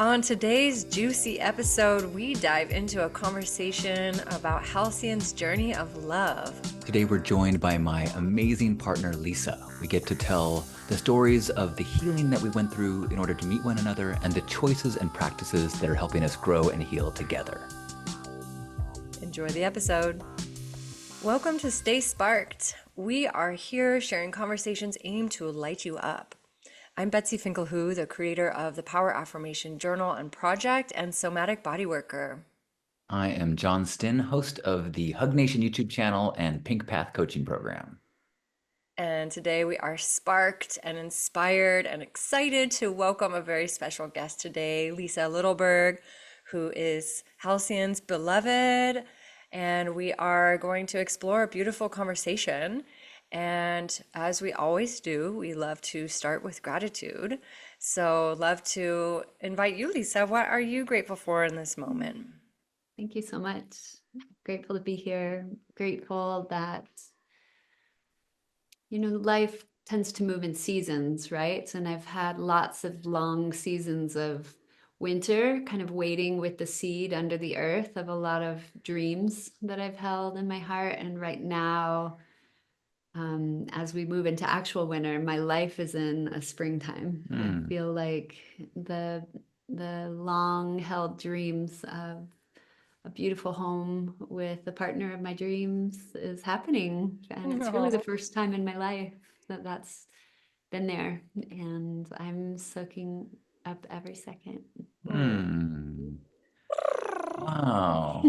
On today's juicy episode, we dive into a conversation about Halcyon's journey of love. Today, we're joined by my amazing partner, Lisa. We get to tell the stories of the healing that we went through in order to meet one another and the choices and practices that are helping us grow and heal together. Enjoy the episode. Welcome to Stay Sparked. We are here sharing conversations aimed to light you up. I'm Betsy FINKLEHOO, the creator of the Power Affirmation Journal and Project and Somatic Bodyworker. I am John Stinn, host of the Hug Nation YouTube channel and Pink Path coaching program. And today we are sparked and inspired and excited to welcome a very special guest today, Lisa Littleberg, who is Halcyon's beloved. And we are going to explore a beautiful conversation. And as we always do, we love to start with gratitude. So love to invite you, Lisa. What are you grateful for in this moment? Thank you so much. Grateful to be here. Grateful that, life tends to move in seasons, right? And I've had lots of long seasons of winter, kind of waiting with the seed under the earth of a lot of dreams that I've held in my heart. And right now, as we move into actual winter, my life is in a springtime. I feel like the long held dreams of a beautiful home with the partner of my dreams is happening. And it's really the first time in my life that that's been there. And I'm soaking up every second. Wow.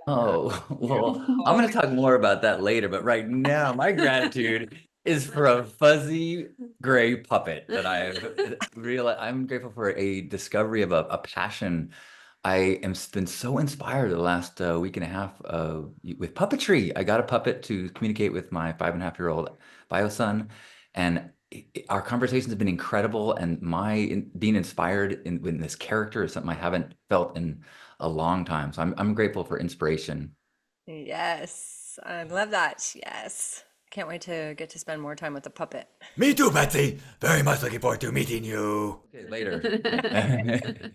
Oh, well, I'm going to talk more about that later, but right now my gratitude is for a fuzzy gray puppet that I've realized. I'm grateful for a discovery of a passion. I am been so inspired the last week and a half with puppetry. I got a puppet to communicate with my 5.5-year-old bio son, and our conversations have been incredible. And being inspired in this character is something I haven't felt in a long time. So I'm grateful for inspiration. Yes, I love that. Yes. Can't wait to get to spend more time with the puppet. Me too, Betsy. Very much looking forward to meeting you. Okay, later.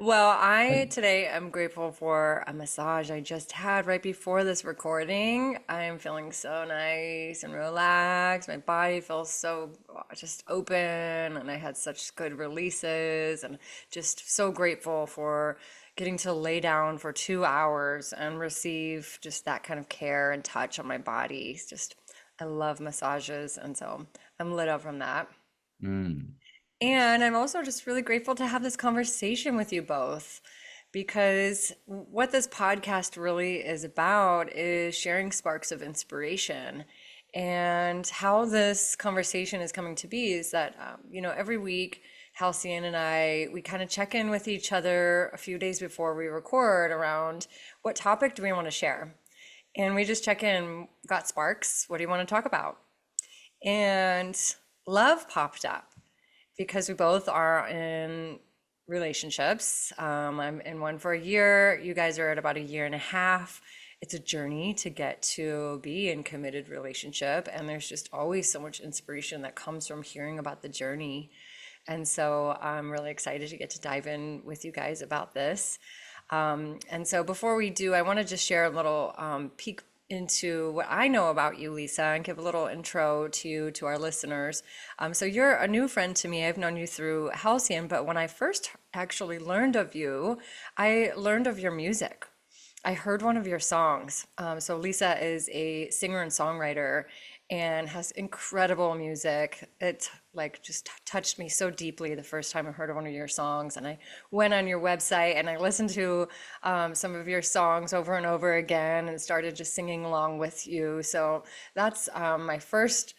Well, I today am grateful for a massage I just had right before this recording. I'm feeling so nice and relaxed. My body feels so just open, and I had such good releases, and just so grateful for getting to lay down for 2 hours and receive just that kind of care and touch on my body. It's just, I love massages, and so I'm lit up from that. And I'm also just really grateful to have this conversation with you both, because what this podcast really is about is sharing sparks of inspiration. And how this conversation is coming to be is that, every week, Halcyon and I, we kind of check in with each other a few days before we record around what topic do we want to share. And we just check in, got sparks, what do you want to talk about? And love popped up because we both are in relationships. I'm in one for a year. You guys are at about a year and a half. It's a journey to get to be in committed relationship. And there's just always so much inspiration that comes from hearing about the journey. And so I'm really excited to get to dive in with you guys about this. And so before we do, I want to just share a little peek into what I know about you, Lisa, and give a little intro to you, to our listeners. So you're a new friend to me. I've known you through Halcyon, but when I first actually learned of you, I learned of your music. I heard one of your songs. So Lisa is a singer and songwriter and has incredible music. It just touched me so deeply the first time I heard one of your songs. And I went on your website and I listened to some of your songs over and over again and started just singing along with you. So that's my first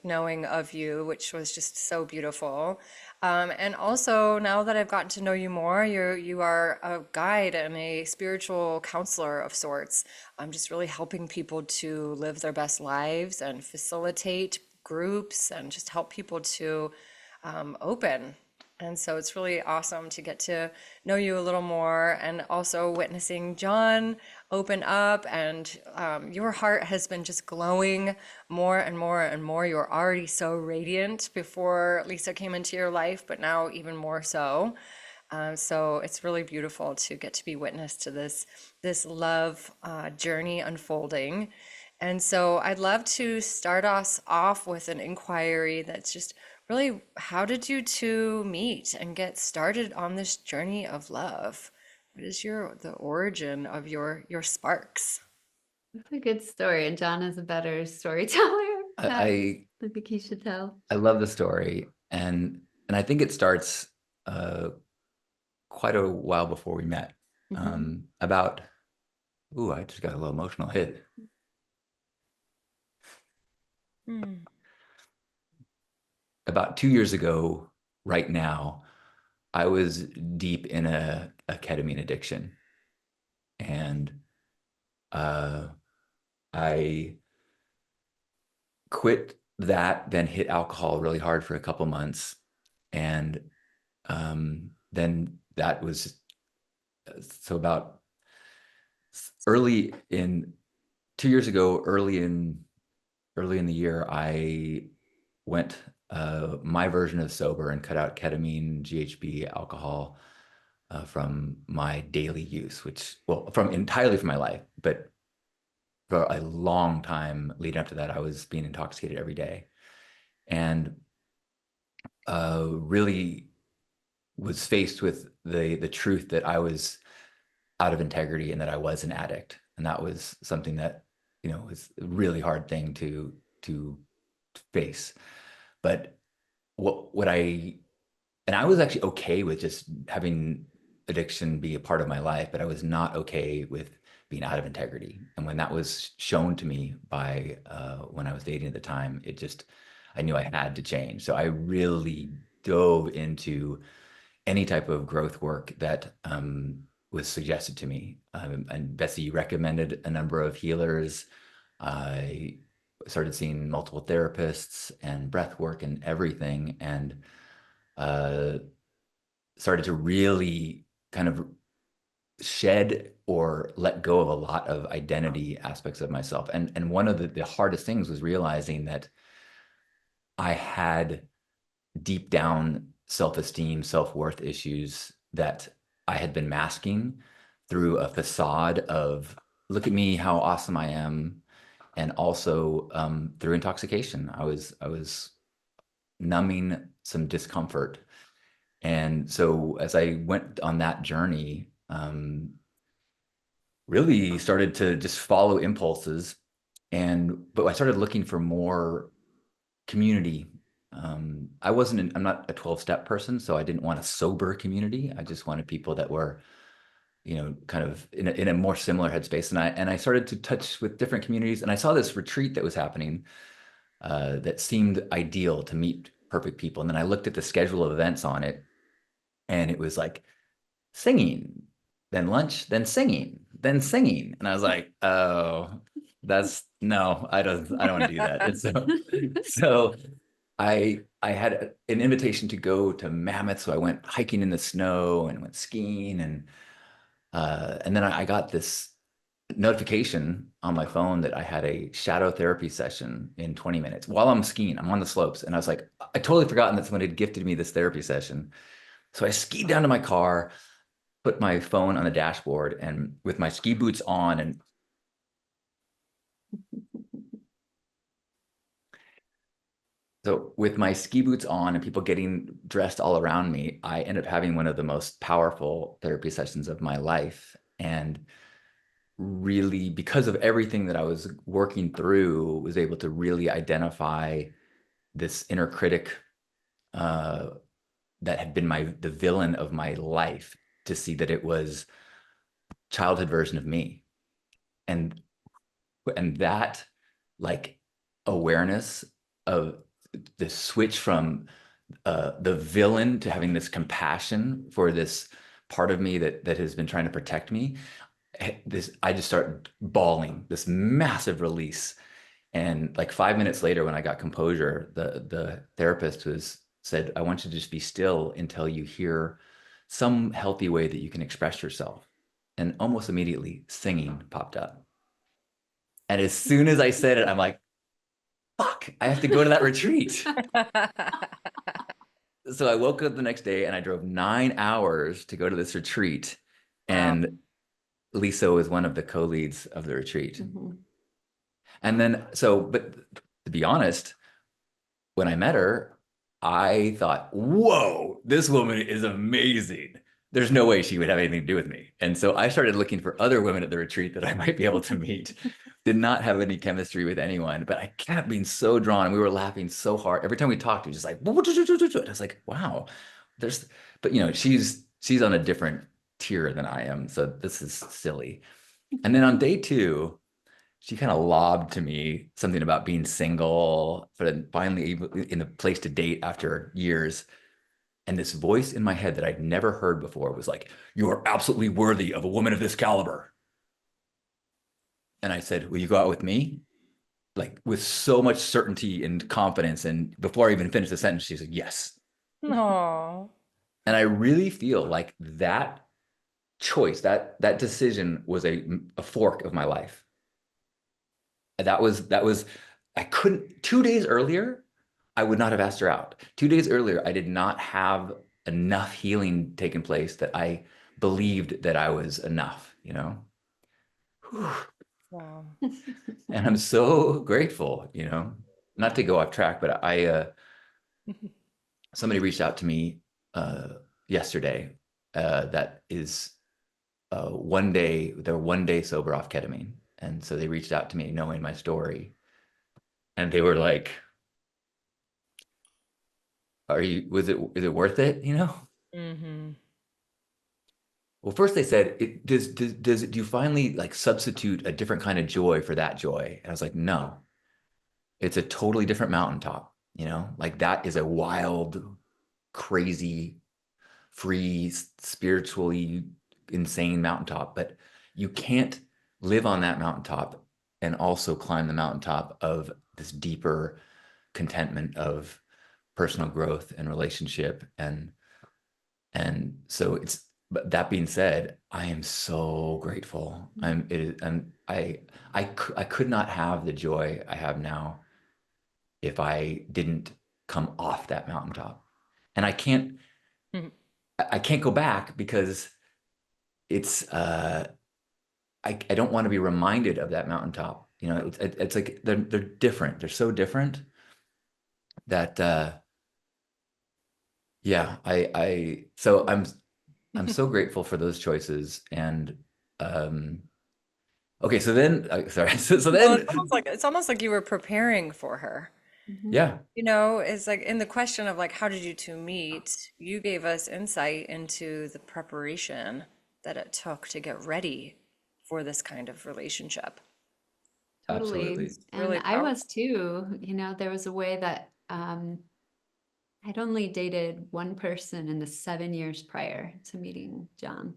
knowing of you, which was just so beautiful. And also now that I've gotten to know you more, you are a guide and a spiritual counselor of sorts. I'm just really helping people to live their best lives and facilitate groups and just help people to open And so it's really awesome to get to know you a little more, and also witnessing John open up, and your heart has been just glowing more and more and more. You were already so radiant before Lisa came into your life, but now even more so. So it's really beautiful to get to be witness to this love journey unfolding. And so I'd love to start us off with an inquiry that's just really, how did you two meet and get started on this journey of love? What is the origin of your sparks? That's a good story, and John is a better storyteller. I I think he should tell. I love the story, and I think it starts quite a while before we met. About I just got a little emotional hit. About 2 years ago, right now, I was deep in a ketamine addiction, and I quit that, then hit alcohol really hard for a couple months, and then that was so about early in 2 years ago, early in the year, I went my version of sober and cut out ketamine, GHB, alcohol from my daily use, from entirely from my life. But for a long time leading up to that, I was being intoxicated every day, and really was faced with the truth that I was out of integrity and that I was an addict. And that was something that, was a really hard thing to face. But what I was actually okay with just having addiction be a part of my life, but I was not okay with being out of integrity. And when that was shown to me by when I was dating at the time, I knew I had to change. So I really dove into any type of growth work that was suggested to me. And Betsy, you recommended a number of healers. I started seeing multiple therapists and breath work and everything, and started to really kind of shed or let go of a lot of identity aspects of myself. And one of the hardest things was realizing that I had deep down self-esteem, self-worth issues that I had been masking through a facade of, look at me, how awesome I am. And also through intoxication. I was numbing some discomfort. And so as I went on that journey, really started to just follow impulses. But I started looking for more community. I'm not a 12-step person, so I didn't want a sober community. I just wanted people that were, kind of in a more similar headspace. And I started to touch with different communities, and I saw this retreat that was happening that seemed ideal to meet perfect people. And then I looked at the schedule of events on it, and it was like singing, then lunch, then singing, then singing. And I was like, oh, no, I don't want to do that. And so I had an invitation to go to Mammoth. So I went hiking in the snow and went skiing, and then I got this notification on my phone that I had a shadow therapy session in 20 minutes while I'm skiing. I'm on the slopes. And I was like, I totally forgotten that someone had gifted me this therapy session. So I skied down to my car, put my phone on the dashboard, and with my ski boots on, and so with my ski boots on and people getting dressed all around me, I ended up having one of the most powerful therapy sessions of my life. And really, because of everything that I was working through, was able to really identify this inner critic that had been the villain of my life, to see that it was childhood version of me. And that, like, awareness of the switch from the villain to having this compassion for this part of me that has been trying to protect me, I just started bawling, this massive release. And like 5 minutes later, when I got composure, the therapist was said, I want you to just be still until you hear some healthy way that you can express yourself. And almost immediately, singing popped up. And as soon as I said it, I'm like, fuck, I have to go to that retreat. So I woke up the next day and I drove 9 hours to go to this retreat. Wow. And Lisa was one of the co-leads of the retreat. And then, but to be honest, when I met her, I thought, whoa, this woman is amazing. There's no way she would have anything to do with me. And so I started looking for other women at the retreat that I might be able to meet. Did not have any chemistry with anyone, but I kept being so drawn. We were laughing so hard. Every time we talked, it was just like, I was like, wow, but she's on a different tier than I am. So this is silly. And then on day 2, she kind of lobbed to me something about being single, but finally in a place to date after years. And this voice in my head that I'd never heard before was like, you are absolutely worthy of a woman of this caliber. And I said, will you go out with me? Like with so much certainty and confidence. And before I even finished the sentence, she said, yes. No. And I really feel like that choice, that decision was a fork of my life. That was, I couldn't, 2 days earlier, I would not have asked her out. 2 days earlier, I did not have enough healing taking place that I believed that I was enough, Whew. Wow. And I'm so grateful, not to go off track, but somebody reached out to me yesterday that is they're 1 day sober off ketamine. And so they reached out to me knowing my story. And they were like, is it worth it? Mm-hmm. Well, first they said, do you finally like substitute a different kind of joy for that joy? And I was like, no, it's a totally different mountaintop, like that is a wild, crazy, free, spiritually insane mountaintop, but you can't live on that mountaintop and also climb the mountaintop of this deeper contentment of personal growth and relationship. And so but that being said, I am so grateful. I could not have the joy I have now if I didn't come off that mountaintop. And I can't go back because it's I don't want to be reminded of that mountaintop. It's like they're different. They're so different that yeah, so I'm so grateful for those choices. And okay, so then sorry, so Well, then it's almost like you were preparing for her. yeah, It's like in the question of like, how did you two meet? You gave us insight into the preparation that it took to get ready for this kind of relationship. Totally. absolutely. And Really I powerful. was too, there was a way that I'd only dated one person in the 7 years prior to meeting John.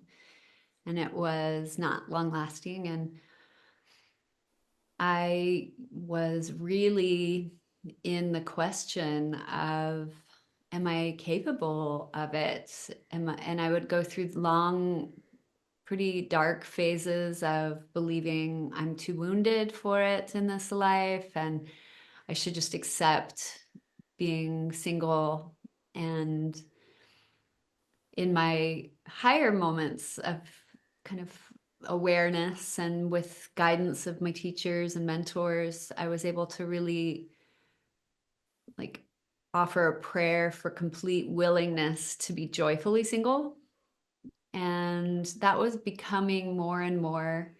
And it was not long lasting. And I was really in the question of, am I capable of it? And I would go through long, pretty dark phases of believing I'm too wounded for it in this life, and I should just accept being single. And in my higher moments of kind of awareness and with guidance of my teachers and mentors, I was able to really like offer a prayer for complete willingness to be joyfully single. And that was becoming more and more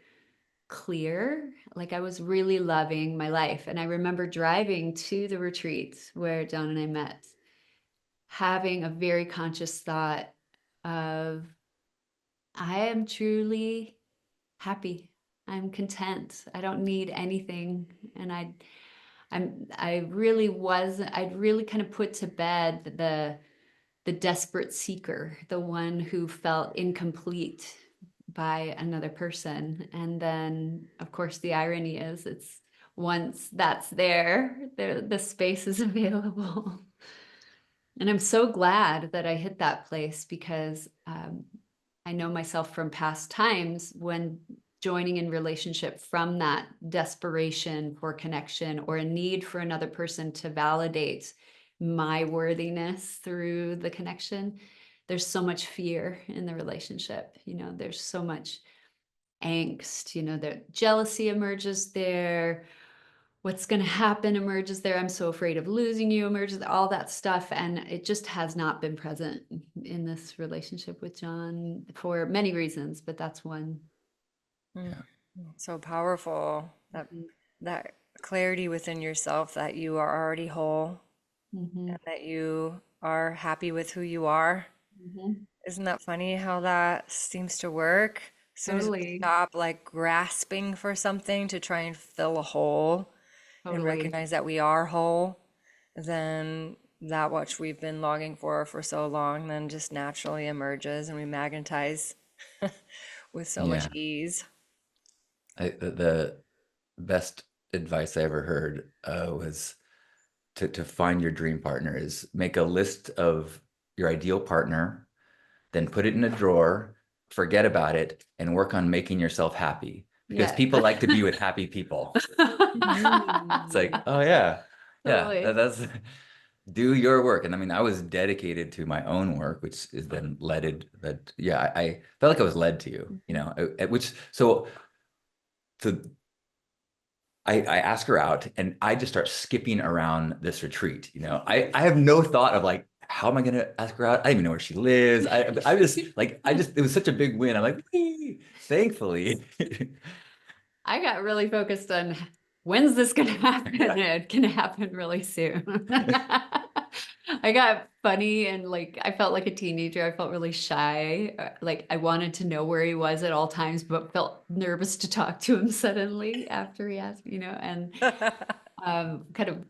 clear. Like I was really loving my life. And I remember driving to the retreat where John and I met, having a very conscious thought of, I am truly happy. I'm content. I don't need anything. And I'd really kind of put to bed the desperate seeker, the one who felt incomplete by another person. And then of course the irony is it's once that's there, the space is available. And I'm so glad that I hit that place because I know myself from past times when joining in relationship from that desperation for connection or a need for another person to validate my worthiness through the connection. There's so much fear in the relationship. There's so much angst, that jealousy emerges there. What's going to happen emerges there. I'm so afraid of losing you emerges, all that stuff. And it just has not been present in this relationship with John for many reasons, but that's one. Mm. So powerful. That clarity within yourself that you are already whole Mm-hmm. and that you are happy with who you are. Mm-hmm. Isn't that funny how that seems to work? As soon as we Totally. stop like grasping for something to try and fill a hole and Totally. recognize that we are whole, then that which we've been longing for so long then just naturally emerges and we magnetize with so much Yeah. ease. The best advice I ever heard was to find your dream partner is make a list of your ideal partner, then put it in a drawer, forget about it, and work on making yourself happy. Because Yeah. people like to be with happy people. It's like, oh yeah, Totally. that's do your work. And I mean, I was dedicated to my own work, which is then that yeah, I felt like I was led to, which so I ask her out and I just start skipping around this retreat. I have no thought of like, how am I going to ask her out? I don't even know where she lives. It was such a big win. I'm like, whee! Thankfully. I got really focused on when's this going to happen? It can happen really soon. I got funny and like I felt like a teenager. I felt really shy. Like I wanted to know where he was at all times, but felt nervous to talk to him suddenly after he asked, and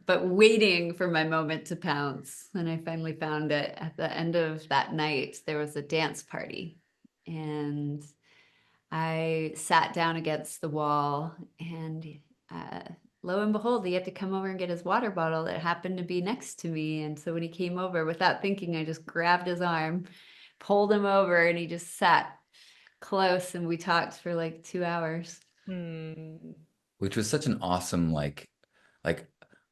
but waiting for my moment to pounce. And I finally found it at the end of that night. There was a dance party, and I sat down against the wall, and uh, lo and behold, he had to come over and get his water bottle that happened to be next to me. And so when he came over, without thinking, I just grabbed his arm, pulled him over, and he just sat close, and we talked for like 2 hours. Which was such an awesome, like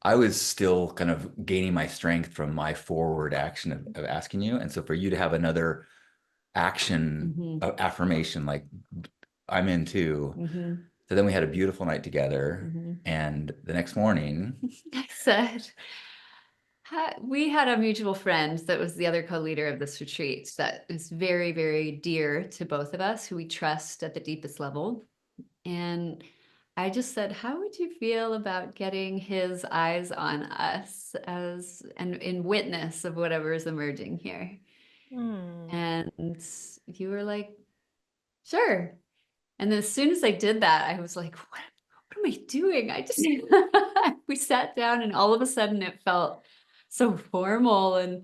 I was still kind of gaining my strength from my forward action of asking you. And so for you to have another action affirmation, like I'm in too. So then we had a beautiful night together. And the next morning, I said, we had a mutual friend that was the other co-leader of this retreat that is very, very dear to both of us, who we trust at the deepest level. And I just said, how would you feel about getting his eyes on us and in witness of whatever is emerging here? And you were like, sure. And then as soon as I did that, I was like, what am I doing? We sat down and all of a sudden it felt so formal and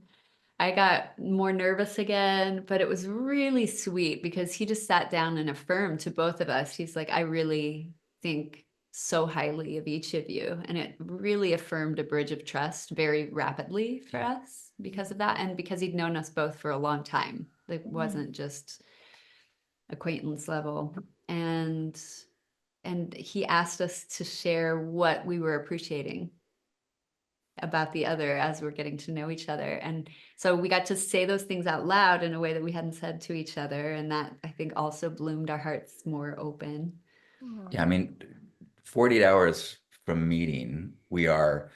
I got more nervous again, but it was really sweet because he just sat down and affirmed to both of us. He's like, I really think so highly of each of you. And it really affirmed a bridge of trust very rapidly for us because of that. And because he'd known us both for a long time. It wasn't just acquaintance level. And he asked us to share what we were appreciating about the other as we're getting to know each other. And so we got to say those things out loud in a way that we hadn't said to each other. And that I think also bloomed our hearts more open. yeah, I mean, 48 hours from meeting, we are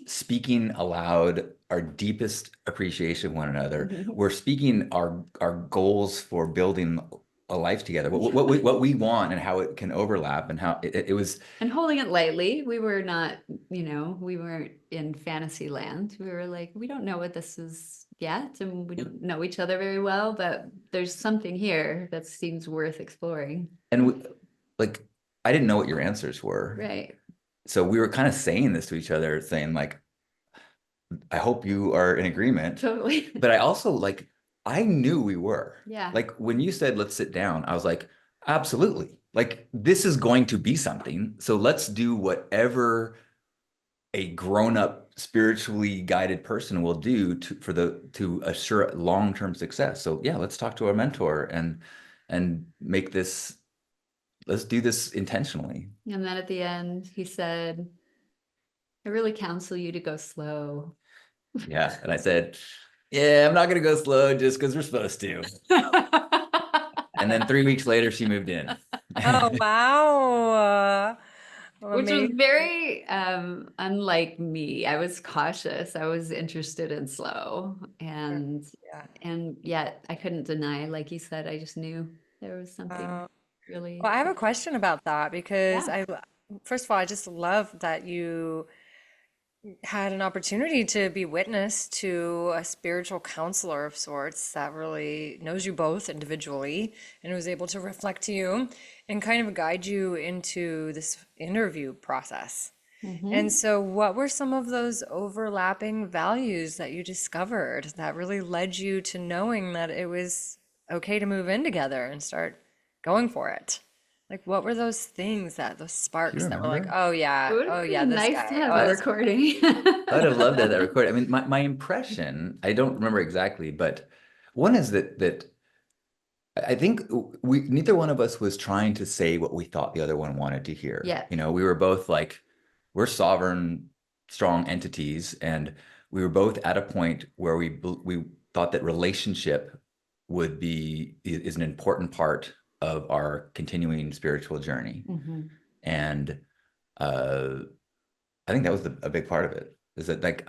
speaking aloud our deepest appreciation of one another. We're speaking our goals for building a life together, what we want and how it can overlap and how it was. And holding it lightly. We were not, we weren't in fantasy land. We were like, we don't know what this is yet, and we don't know each other very well, but there's something here that seems worth exploring. And I didn't know what your answers were. Right. So we were kind of saying this to each other, saying like, I hope you are in agreement. Totally. But I also I knew we were. Yeah. Like when you said, let's sit down, I was like, absolutely. Like this is going to be something. So let's do whatever a grown-up spiritually guided person will do to assure long-term success. So yeah, let's talk to our mentor and make this, let's do this intentionally. And then at the end, he said, I really counsel you to go slow. Yeah. And I said, yeah, I'm not going to go slow just because we're supposed to. And then 3 weeks later, she moved in. Oh, wow. Which was Amazing. very unlike me. I was cautious. I was interested in slow. Yeah. And yet I couldn't deny, like you said, I just knew there was something really. Well, I have a question about that because Yeah. first of all, I just love that you had an opportunity to be witness to a spiritual counselor of sorts that really knows you both individually and was able to reflect to you and kind of guide you into this interview process. And so, what were some of those overlapping values that you discovered that really led you to knowing that it was okay to move in together and start going for it? Like, what were those things those Do you sparks that were like, remember? It would oh have yeah, been this nice to guy, have oh a this. recording. I would have loved to have that recorded. I mean, my impression, I don't remember exactly, but one is that I think neither one of us was trying to say what we thought the other one wanted to hear. Yeah. You know, we were both like, we're sovereign, strong entities, and we were both at a point where we thought that relationship is an important part of our continuing spiritual journey. And uh, I think that was a big part of it. Is that like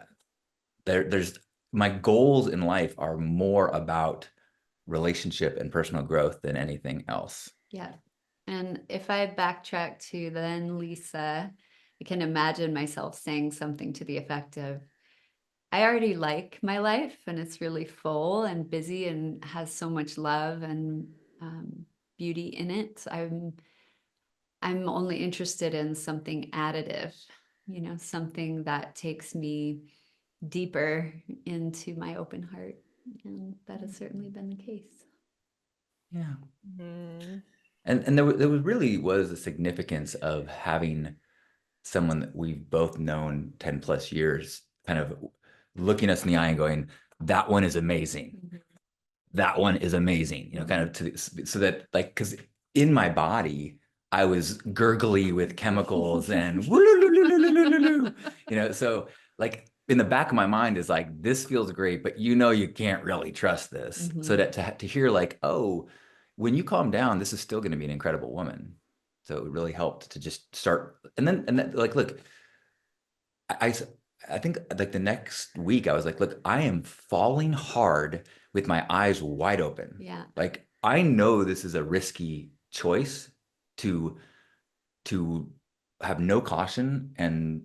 there's my goals in life are more about relationship and personal growth than anything else. Yeah. And if I backtrack to then Lisa, I can imagine myself saying something to the effect of, I already like my life and it's really full and busy and has so much love and beauty in it. I'm only interested in something additive, something that takes me deeper into my open heart. And that has certainly been the case. Yeah. Mhm. And there really was a significance of having someone that we've both known 10 plus years kind of looking us in the eye and going, that one is amazing. That one is amazing, kind of so that like, because in my body, I was gurgly with chemicals and so like in the back of my mind is like, this feels great, but you can't really trust this. So that to hear like, oh, when you calm down, this is still going to be an incredible woman. So it really helped to just start. And then like, look, I think like the next week I was like, look, I am falling hard with my eyes wide open. Yeah. Like I know this is a risky choice to have no caution and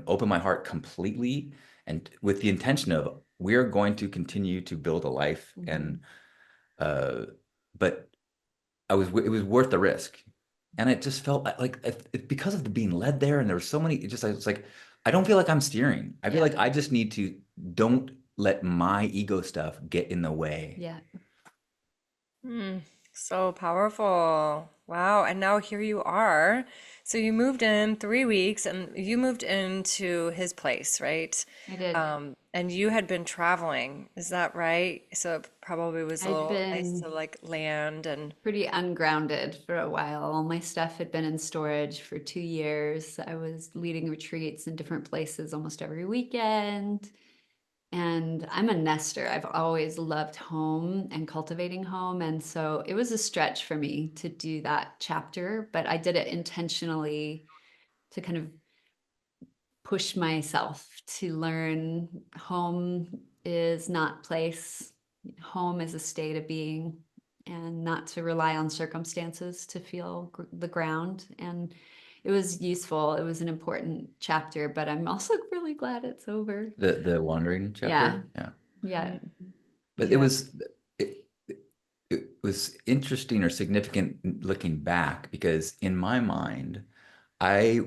open my heart completely and with the intention of we're going to continue to build a life and but it was worth the risk. And it just felt like because of the being led there, and there were so many. I was like, I don't feel like I'm steering. I feel like I just need to don't let my ego stuff get in the way. Yeah. So powerful. Wow. And now here you are. So you moved in 3 weeks and you moved into his place, right? I did. And you had been traveling, is that right? So it probably was a I'd little nice been to like land and pretty ungrounded for a while. All my stuff had been in storage for 2 years. I was leading retreats in different places almost every weekend. And I'm a nester. I've always loved home and cultivating home. And so it was a stretch for me to do that chapter, but I did it intentionally to kind of push myself to learn home is not place. Home is a state of being, and not to rely on circumstances to feel the ground. And it was useful. It was an important chapter, but I'm also really glad it's over. The wandering chapter. Yeah. Yeah. But yeah. it, it was interesting or significant looking back because in my mind, I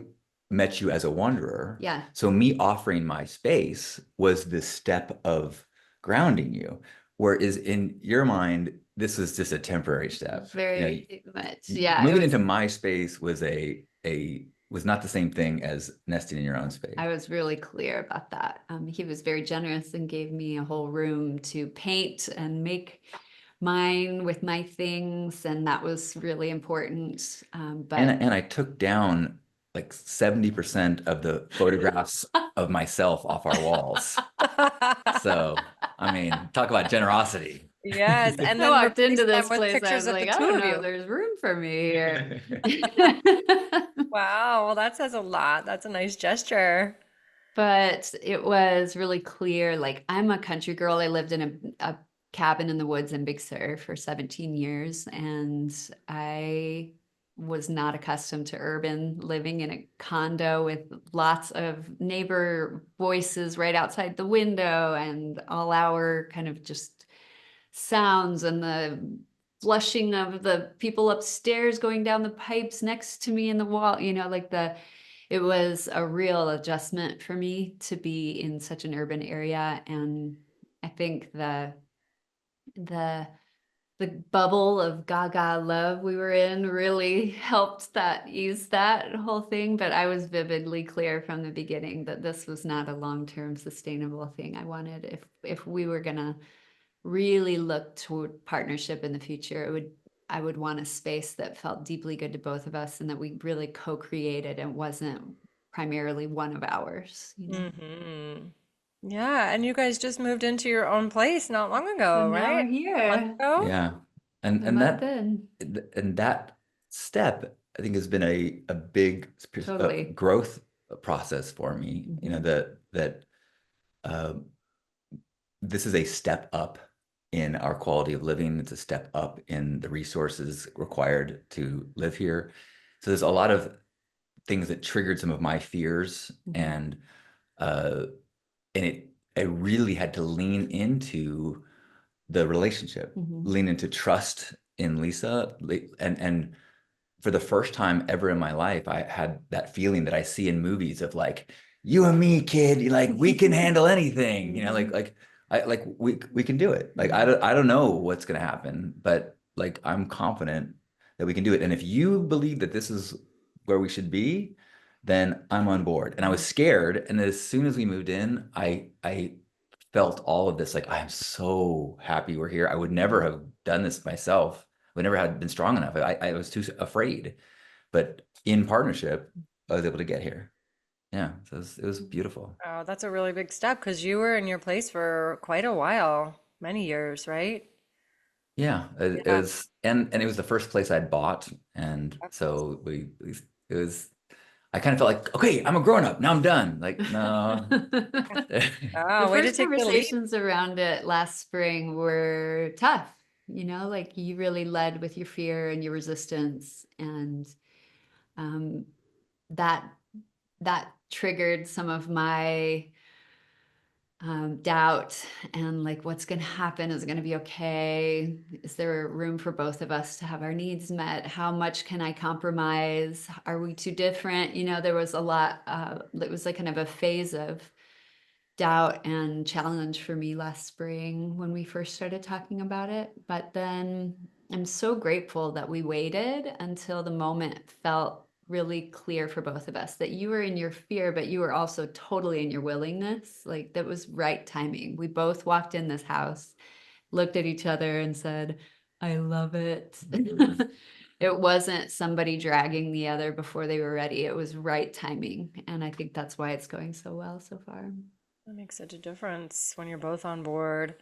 met you as a wanderer. Yeah. So me offering my space was the step of grounding you. Whereas in your mind, this was just a temporary step. Very much. Yeah. Moving into my space was a was not the same thing as nesting in your own space. I was really clear about that. He was very generous and gave me a whole room to paint and make mine with my things, and that was really important. But And I took down like 70% of the photographs of myself off our walls. So, I mean, talk about generosity. Yes, and I then walked into replace them this with place, I pictures was of the like, I two don't of know if you. there's room for me here. Wow, well, that says a lot. That's a nice gesture. But it was really clear, like I'm a country girl. I lived in a cabin in the woods in Big Sur for 17 years, and I was not accustomed to urban living in a condo with lots of neighbor voices right outside the window and all our kind of just sounds and the flushing of the people upstairs going down the pipes next to me in the wall, like it was a real adjustment for me to be in such an urban area. And I think the the bubble of gaga love we were in really helped ease that whole thing. But I was vividly clear from the beginning that this was not a long-term sustainable thing. I wanted, if we were gonna really look toward partnership in the future, I would want a space that felt deeply good to both of us and that we really co-created and wasn't primarily one of ours. Mm-hmm. Yeah, and you guys just moved into your own place not long So ago, now we're right? A month here, ago? Yeah. a And month in. that step, I think, has been a big Totally. growth process for me. You know, Mhm. that um, this is a step up in our quality of living. It's a step up in the resources required to live here. So there's a lot of things that triggered some of my fears, Mhm. uh, and I really had to lean into the relationship, Mhm. lean into trust in Lisa, and for the first time ever in my life, I had that feeling that I see in movies of like, you and me, kid, like we can handle anything, we can do it. Like I don't know what's gonna happen, but like I'm confident that we can do it. And if you believe that this is where we should be, then I'm on board. And I was scared. And as soon as we moved in, I felt all of this, like I'm so happy we're here. I would never have done this myself. I would never have been strong enough. I was too afraid. But in partnership, I was able to get here. Yeah, so it was beautiful. Oh, that's a really big step because you were in your place for quite a while, many years, right? Yeah, it Yeah, was, and it was the first place I'd bought, and that's awesome. so it was. I kind of felt like, okay, I'm a grown up now. I'm done. Like, no. The Oh, way to first take the lead. conversations around it last spring were tough, like you really led with your fear and your resistance, and um, that that triggered some of my doubt and like, what's going to happen? Is it going to be okay? Is there room for both of us to have our needs met? How much can I compromise? Are we too different? There was a lot. It was like kind of a phase of doubt and challenge for me last spring when we first started talking about it. But then I'm so grateful that we waited until the moment felt really clear for both of us, that you were in your fear, but you were also totally in your willingness. Like that was right timing. We both walked in this house, looked at each other and said, I love it. It wasn't somebody dragging the other before they were ready. It was right timing. And I think that's why it's going so well so far. That makes such a difference when you're both on board.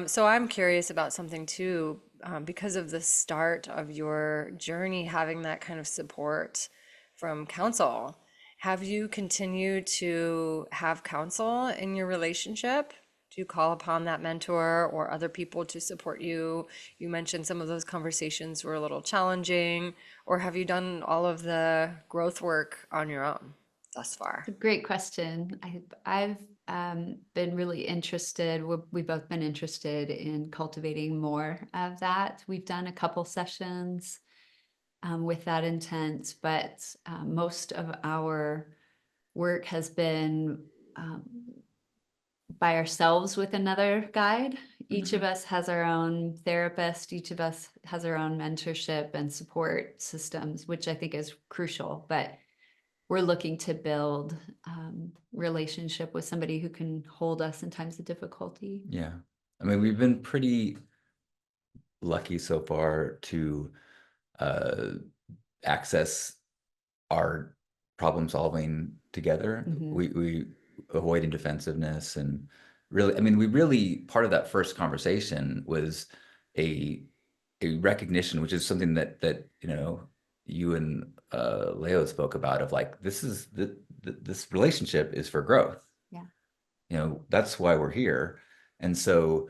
So I'm curious about something too, because of the start of your journey, having that kind of support from counsel. Have you continued to have counsel in your relationship? Do you call upon that mentor or other people to support you? You mentioned some of those conversations were a little challenging, or have you done all of the growth work on your own thus far? It's a great question. I've been really interested. We've both been interested in cultivating more of that. We've done a couple sessions with that intent, but most of our work has been um, by ourselves with another guide. Each of us has our own therapist. Each of us has our own mentorship and support systems, which I think is crucial. But we're looking to build relationship with somebody who can hold us in times of difficulty. Yeah. I mean, we've been pretty lucky so far to access our problem solving together. We avoiding defensiveness, and really, I mean, we really, part of that first conversation was a recognition, which is something that you and Leo spoke about, of like, this relationship is for growth. Yeah. That's why we're here. And so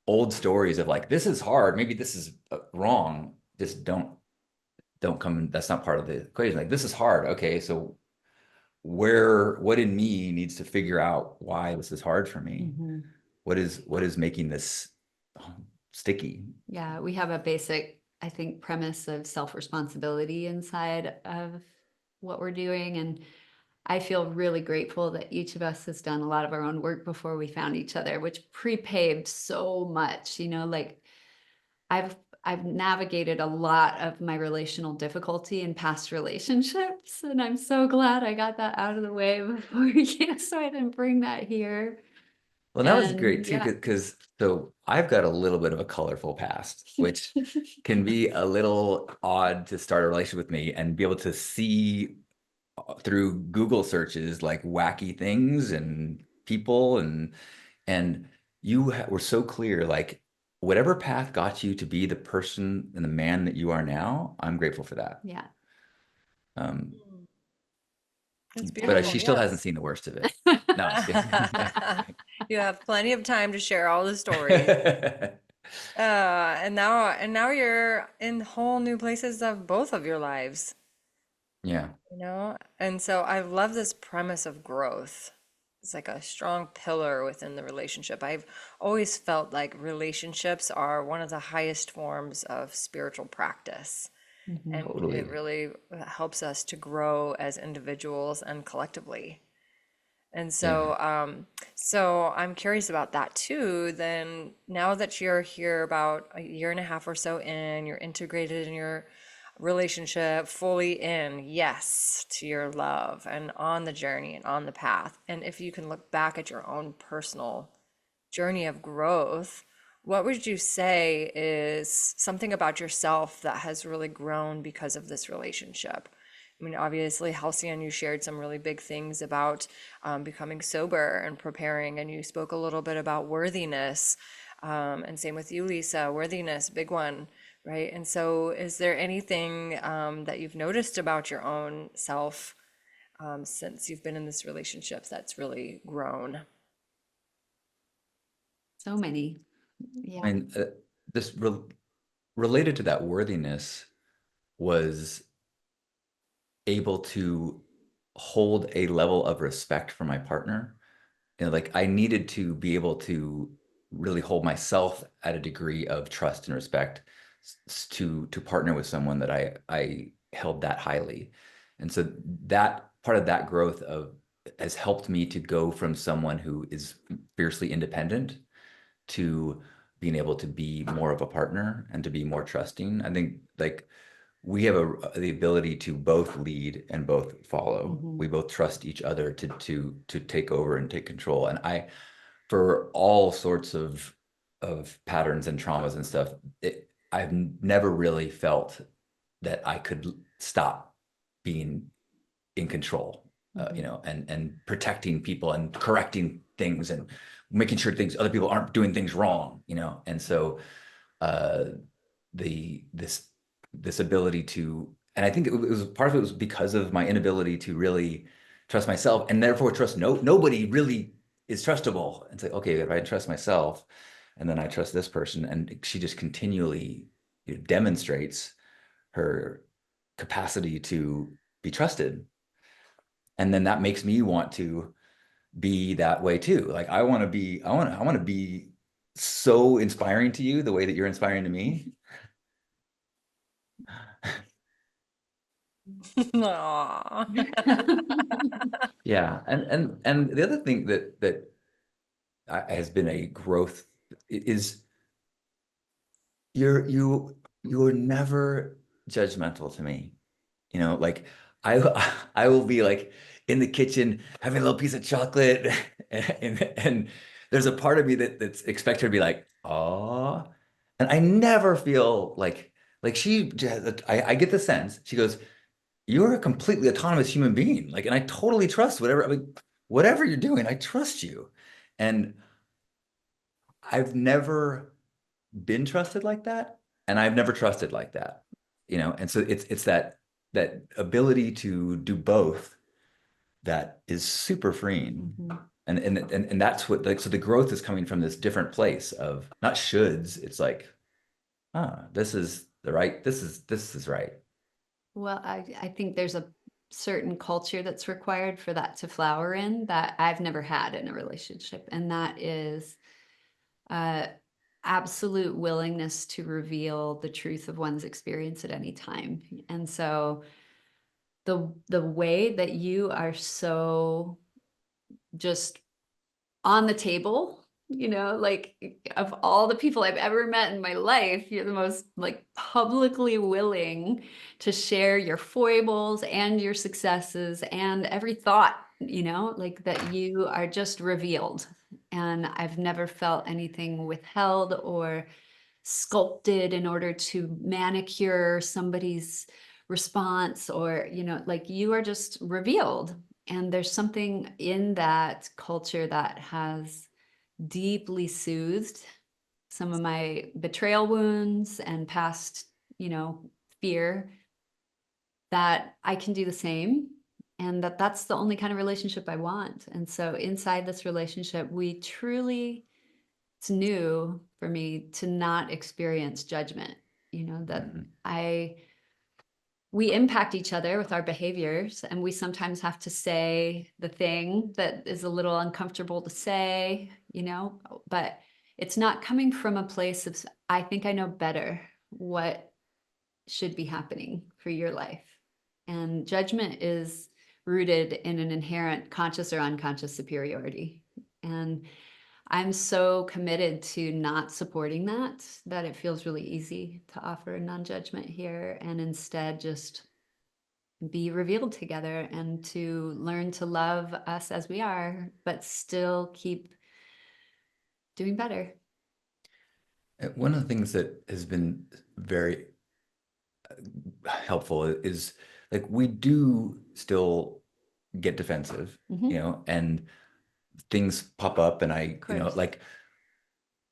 old stories of like, this is hard, maybe this is wrong, just don't come. That's not part of the equation. Like, this is hard. Okay, so what in me needs to figure out why this is hard for me? What is making this sticky? Yeah, we have a basic, I think, premise of self-responsibility inside of what we're doing. And I feel really grateful that each of us has done a lot of our own work before we found each other, which pre-paved so much, like I've navigated a lot of my relational difficulty in past relationships, and I'm so glad I got that out of the way before so I didn't bring that here. Well, that was great too, Yeah. because so I've got a little bit of a colorful past, which can be a little odd to start a relationship with me and be able to see through Google searches like wacky things and people, and you were so clear, like, whatever path got you to be the person and the man that you are now, I'm grateful for that. Yeah. That's But beautiful. she still hasn't Yes. seen the worst of it. No, I'm just kidding. You have plenty of time to share all the stories. And now you're in whole new places of both of your lives, Yeah. And so I love this premise of growth. It's like a strong pillar within the relationship. I've always felt like relationships are one of the highest forms of spiritual practice. And Totally. it really helps us to grow as individuals and collectively. And so, so I'm curious about that too. Then, now that you're here about a year and a half or so in, you're integrated in your relationship, fully in, yes, to your love and on the journey and on the path. And if you can look back at your own personal journey of growth, what would you say is something about yourself that has really grown because of this relationship? I mean, obviously, Halcyon, you shared some really big things about becoming sober and preparing, and you spoke a little bit about worthiness. And same with you, Lisa, worthiness, big one, right? And so, is there anything that you've noticed about your own self since you've been in this relationship that's really grown? So many. I Yeah. mean, this related to that worthiness was able to hold a level of respect for my partner. Like, I needed to be able to really hold myself at a degree of trust and respect to partner with someone that I held that highly. And so that part of that growth has helped me to go from someone who is fiercely independent to being able to be more of a partner and to be more trusting. I think, like, we have the ability to both lead and both follow. We both trust each other to take over and take control. And for all sorts of patterns and traumas and stuff, I've never really felt that I could stop being in control, and protecting people and correcting things and making sure other people aren't doing things wrong, And so, uh, this ability to, and I think it was part of it was because of my inability to really trust myself, and therefore trust nobody really is trustable. It's like, okay, if I trust myself, and then I trust this person, and she just continually demonstrates her capacity to be trusted, and then that makes me want to be that way too. Like, I want to be so inspiring to you the way that you're inspiring to me. Aw. Yeah, and the other thing that has been a growth is you're never judgmental to me. Like, I will be like in the kitchen having a little piece of chocolate, and there's a part of me that's expected to be like, oh, and I never feel like I get the sense she goes, you're a completely autonomous human being, like, and I totally trust whatever, I mean, whatever you're doing, I trust you, and I've never been trusted like that, and I've never trusted like that, and so it's that ability to do both that is super freeing. Mhm. And that's what, like, so the growth is coming from this different place of not shoulds. It's like, this is the right, this is right. Well, I think there's a certain culture that's required for that to flower in that I've never had in a relationship, and that is uh, absolute willingness to reveal the truth of one's experience at any time. And so the way that you are so just on the table, like of all the people I've ever met in my life, you're the most like publicly willing to share your foibles and your successes and every thought, like that you are just revealed. And I've never felt anything withheld or sculpted in order to manicure somebody's response, or like you are just revealed. And there's something in that culture that has deeply soothed some of my betrayal wounds and past, fear, that I can do the same, and that's the only kind of relationship I want. And so inside this relationship, we truly, it's new for me to not experience judgment, that Mhm. we impact each other with our behaviors, and we sometimes have to say the thing that is a little uncomfortable to say, but it's not coming from a place of, I think I know better what should be happening for your life. And judgment is rooted in an inherent conscious or unconscious superiority. And I'm so committed to not supporting that it feels really easy to offer non-judgment here, and instead just be revealed together and to learn to love us as we are, but still keep doing better. One of the things that has been very helpful is, like, we do still get defensive, Mhm. and things pop up, and Of course. like,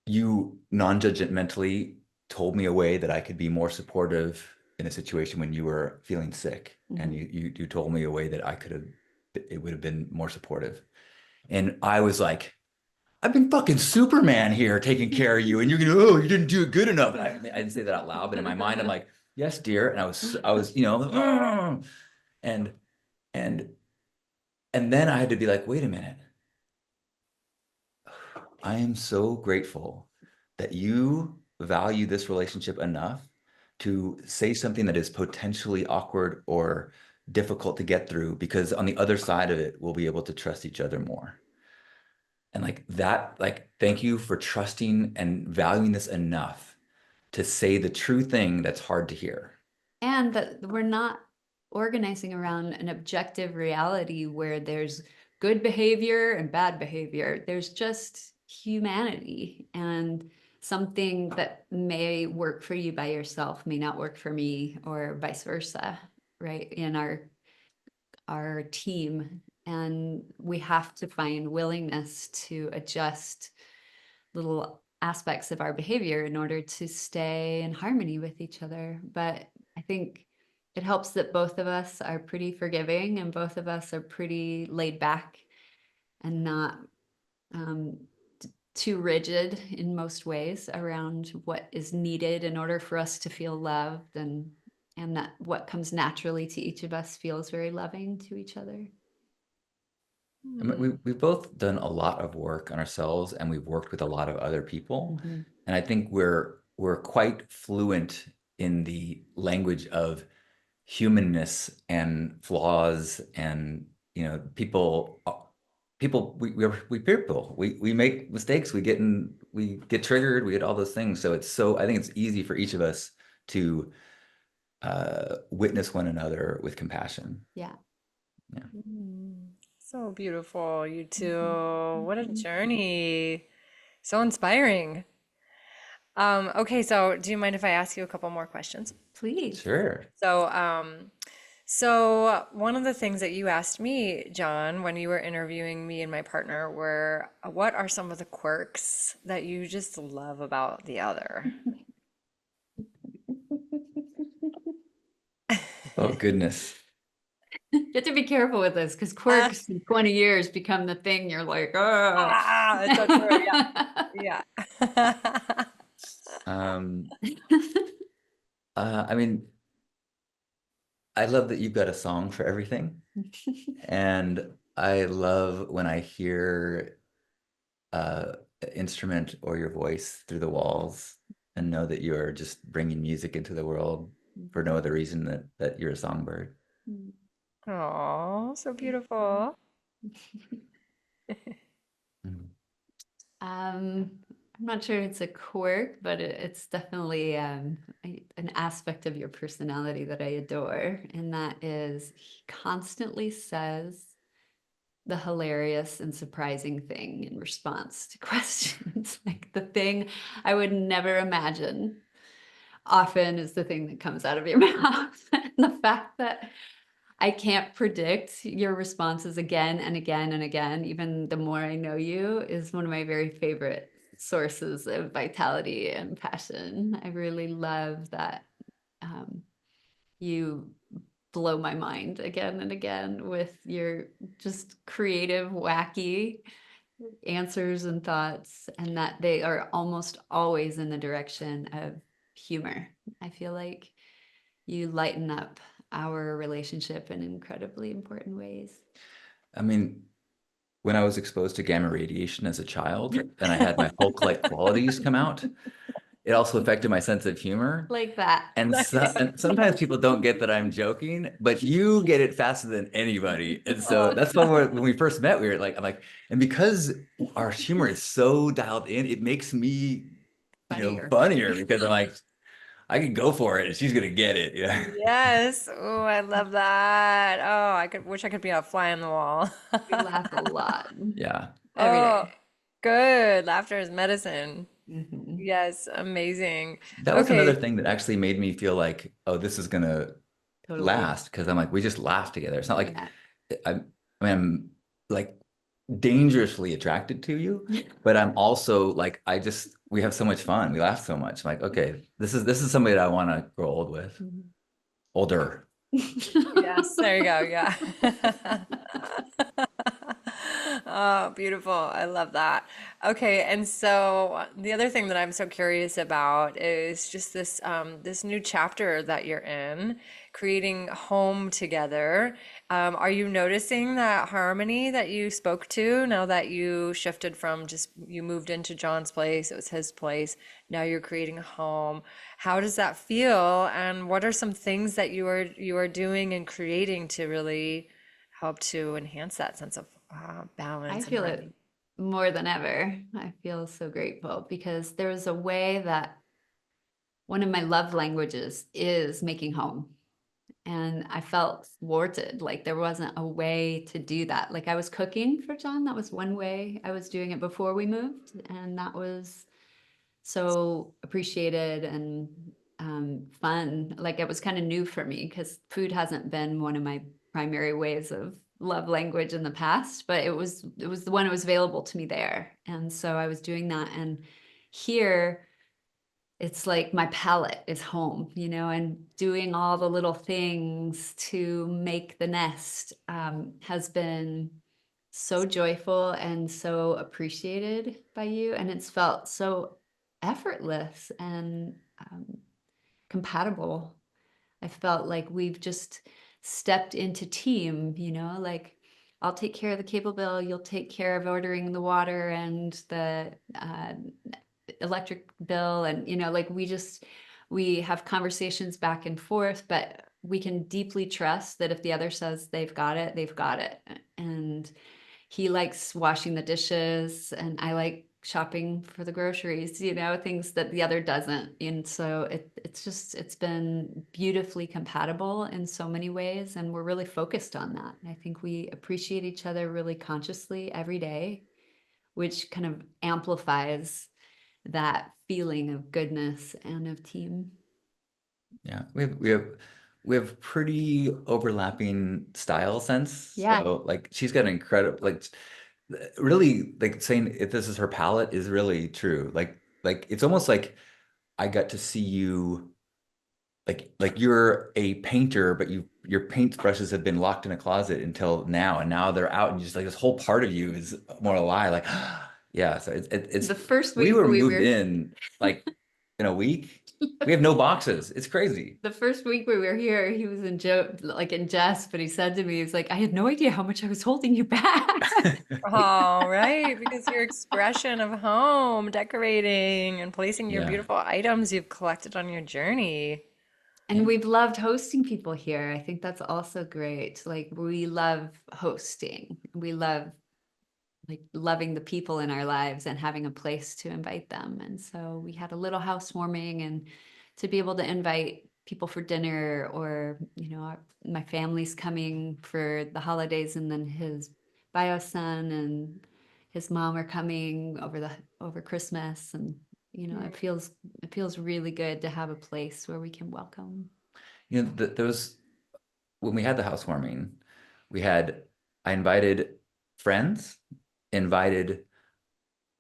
you non-judgmentally told me a way that I could be more supportive in a situation when you were feeling sick, and Mhm. you told me a way that it would have been more supportive, and I was like, I've been fucking Superman here taking care of you, and you're gonna, oh, you didn't do it good enough. And I didn't say that out loud, but in my mind, I'm like, yes, dear. And I was, and and and then I had to be like, wait a minute. I am so grateful that you value this relationship enough to say something that is potentially awkward or difficult to get through, because on the other side of it, we'll be able to trust each other more. And like that, like, thank you for trusting and valuing this enough to say the true thing that's hard to hear. And that we're not organizing around an objective reality where there's good behavior and bad behavior. There's just humanity, and something that may work for you by yourself may not work for me, or vice versa, right? In our team. And we have to find willingness to adjust little aspects of our behavior in order to stay in harmony with each other. But I think it helps that both of us are pretty forgiving, and both of us are pretty laid back and not um, too rigid in most ways around what is needed in order for us to feel loved, and that what comes naturally to each of us feels very loving to each other. I mean, we've both done a lot of work on ourselves, and we've worked with a lot of other people. Mhm. And I think we're quite fluent in the language of humanness and flaws, and people we people, we make mistakes, we get triggered, we get all those things. So I think it's easy for each of us to witness one another with compassion. Yeah. Yeah. So beautiful, you two. What a journey. So inspiring. Okay, so do you mind if I ask you a couple more questions? Please. Sure. So one of the things that you asked me, John, when you were interviewing me and my partner were, what are some of the quirks that you just love about the other? Oh, goodness. You have to be careful with this because Ah, quirks in 20 years become the thing you're like, oh. it's so true. Yeah. Yeah. Um, I mean, I love that you've got a song for everything. And I love when I hear an instrument or your voice through the walls and know that you're just bringing music into the world for no other reason that you're a songbird. Oh, so beautiful. Mhm. I'm not sure it's a quirk, but it's definitely an aspect of your personality that I adore. And that is he constantly says the hilarious and surprising thing in response to questions. Like the thing I would never imagine often is the thing that comes out of your mouth. And the fact that I can't predict your responses again and again and again, even the more I know you, is one of my very favorite sources of vitality and passion. I really love that you blow my mind again and again with your just creative, wacky answers and thoughts, and that they are almost always in the direction of humor. I feel like you lighten up our relationship in incredibly important ways. I mean, when I was exposed to gamma radiation as a child and I had my Hulk-like qualities come out, it also affected my sense of humor. Like that. And, and sometimes people don't get that I'm joking, but you get it faster than anybody. And so that's why when we first met, we were like, I'm like, and because our humor is so dialed in, it makes me, funnier because I'm like, I can go for it and she's gonna get it. Yeah. Yes. Oh, I love that. Oh, I could wish I could be a fly on the wall. We laugh a lot Yeah. every Oh, day. good. Laughter is medicine. Mhm. Yes, amazing. That was another Okay. thing that actually made me feel like, oh, this is gonna Totally. last because I'm like, we just laugh together. It's not like Yeah. I'm like dangerously attracted to you, but I'm also like, we have so much fun. We laugh so much. I'm like, okay, this is somebody that I want to grow old with, older. Yes, there you go. Yeah. Oh, beautiful. I love that. Okay, and so the other thing that I'm so curious about is just this new chapter that you're in, creating home together. Are you noticing that harmony that you spoke to now that you shifted from just you moved into John's place, it was his place, now you're creating a home. How does that feel? And what are some things that you are doing and creating to really help to enhance that sense of I balance and feel it harmony? more than ever. I feel so grateful because there was a way that one of my love languages is making home. And I felt thwarted, like there wasn't a way to do that. Like I was cooking for John, that was one way I was doing it before we moved. And that was so appreciated and fun. Like it was kind of new for me because food hasn't been one of my primary ways of love language in the past, but it was the one that was available to me there. And so I was doing that. And here it's like my palette is home, and doing all the little things to make the nest has been so joyful and so appreciated by you. And it's felt so effortless and compatible. I felt like we've just stepped into team, like I'll take care of the cable bill, you'll take care of ordering the water and the electric bill. And, like we have conversations back and forth, but we can deeply trust that if the other says they've got it, they've got it. And he likes washing the dishes and I like shopping for the groceries, you know, things that the other doesn't. And so it's been beautifully compatible in so many ways. And we're really focused on that. I think we appreciate each other really consciously every day, which kind of amplifies that feeling of goodness and of team. Yeah, we have pretty overlapping style sense. Yeah. So like she's got an incredible really like saying if this is her palette is really true. Like it's almost like I got to see you like you're a painter, but your paint brushes have been locked in a closet until now, and now they're out, and you just like this whole part of you is more alive. Like, yeah. So it's The first we week were we moved were in like in a week. We have no boxes. It's crazy. the first week we were here, he was in joke, like in jest, but he said to me, he was like, I had no idea how much I was holding you back. Oh, right. Because your expression of home, decorating, and placing your Yeah. beautiful items you've collected on your journey. And we've loved hosting people here. I think that's also great. Like we love hosting. We love like loving the people in our lives and having a place to invite them. And so we had a little housewarming, and to be able to invite people for dinner, or, you know, my family's coming for the holidays, and then his bio son and his mom are coming over Christmas. And, you know, it feels really good to have a place where we can welcome. You know, those when we had the housewarming, we had I invited friends, invited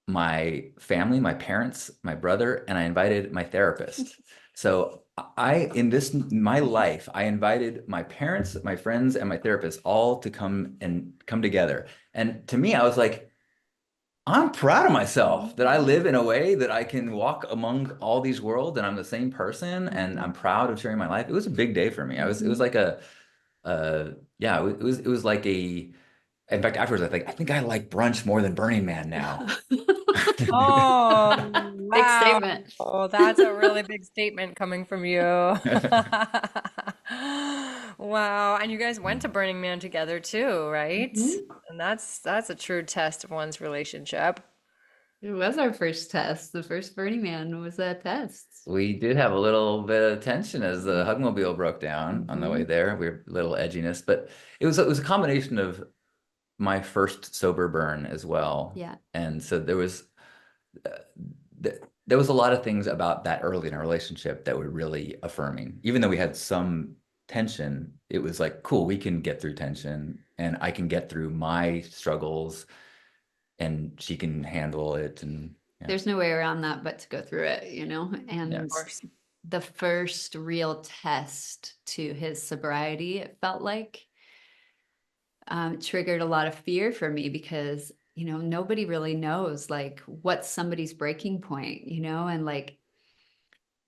my family, my parents, my brother, and I invited my therapist. So in my life, I invited my parents, my friends, and my therapist all to come together. And to me, I was like, I'm proud of myself that I live in a way that I can walk among all these worlds and I'm the same person and I'm proud of sharing my life. It was a big day for me. It was like yeah, it was like in fact, afterwards, I think I like brunch more than Burning Man now. Oh, Big wow. statement. Oh, that's a really big statement coming from you. Wow. And you guys went to Burning Man together too, right? Mhm. And that's a true test of one's relationship. It was our first test. The first Burning Man was a test. We did have a little bit of tension as the Hugmobile broke down on the way there. We were a little edginess, but it was a combination of my first sober burn as well. Yeah. And so uh, there was a lot of things about that early in our relationship that were really affirming. Even though we had some tension, it was like, cool, we can get through tension and I can get through my struggles and she can handle it. And yeah. There's no way around that but to go through it, you know? And Of course. the first real test to his sobriety, it felt like, triggered a lot of fear for me because, you know, nobody really knows like what's somebody's breaking point, you know? And like